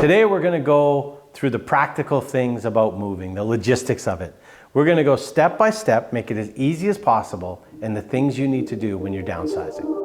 Today we're going to go through the practical things about moving, the logistics of it. We're going to go step by step, make it as easy as possible, and the things you need to do when you're downsizing.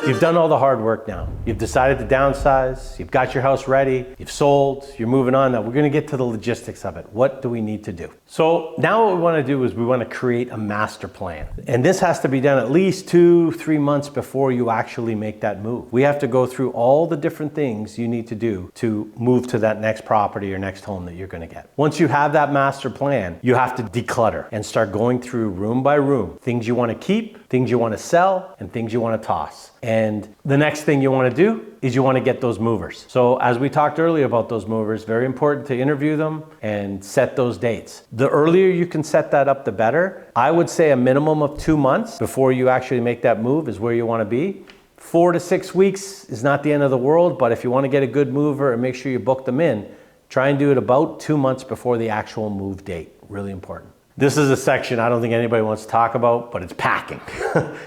You've done all the hard work now. You've decided to downsize, you've got your house ready, you've sold, you're moving on. Now we're going to get to the logistics of it. What do we need to do? So now what we want to do is we want to create a master plan. And this has to be done at least 2-3 months before you actually make that move. We have to go through all the different things you need to do to move to that next property or next home that you're going to get. Once you have that master plan, you have to declutter and start going through room by room, things you want to keep, things you want to sell, and things you want to toss. And the next thing you want to do is you want to get those movers. So as we talked earlier about those movers, very important to interview them and set those dates. The earlier you can set that up, the better. I would say a minimum of 2 months before you actually make that move is where you want to be. 4 to 6 weeks is not the end of the world, but if you want to get a good mover and make sure you book them in, try and do it about 2 months before the actual move date. Really important. This is a section I don't think anybody wants to talk about, but it's packing.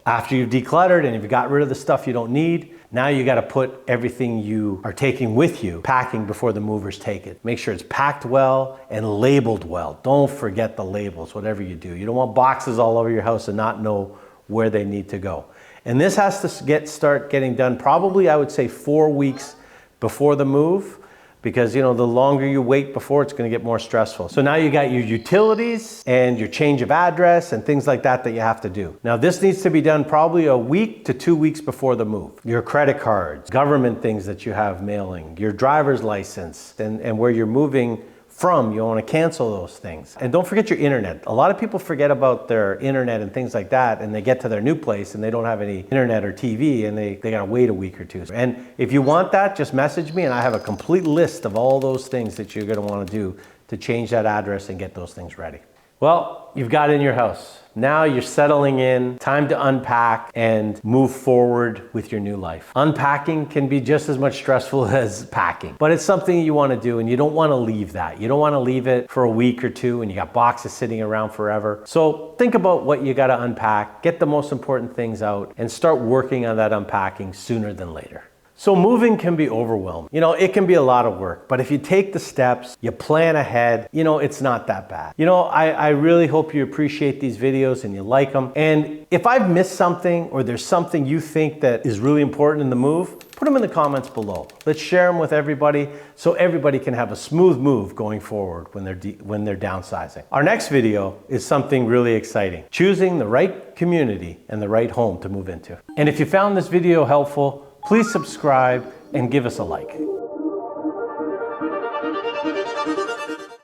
After you've decluttered and you've got rid of the stuff you don't need, now you got to put everything you are taking with you, packing before the movers take it. Make sure it's packed well and labeled well. Don't forget the labels, whatever you do. You don't want boxes all over your house and not know where they need to go. And this has to start getting done probably, I would say, 4 weeks before the move. Because, the longer you wait before, it's going to get more stressful. So now you got your utilities and your change of address and things like that you have to do. Now this needs to be done probably a week to 2 weeks before the move. Your credit cards, government things that you have mailing, your driver's license, and where you're moving from, you want to cancel those things. And don't forget your internet. A lot of people forget about their internet and things like that, and they get to their new place and they don't have any internet or TV, and they gotta wait a week or two. And if you want that, just message me and I have a complete list of all those things that you're gonna want to do to change that address and get those things ready. Well, you've got it in your house. Now you're settling in, time to unpack and move forward with your new life. Unpacking can be just as much stressful as packing, but it's something you want to do and you don't want to leave that. You don't want to leave it for a week or two and you got boxes sitting around forever. So think about what you got to unpack, get the most important things out and start working on that unpacking sooner than later. So moving can be overwhelming. It can be a lot of work, but if you take the steps, you plan ahead, it's not that bad. I really hope you appreciate these videos and you like them. And if I've missed something or there's something you think that is really important in the move, put them in the comments below. Let's share them with everybody so everybody can have a smooth move going forward when they're downsizing. Our next video is something really exciting. Choosing the right community and the right home to move into. And if you found this video helpful, please subscribe and give us a like.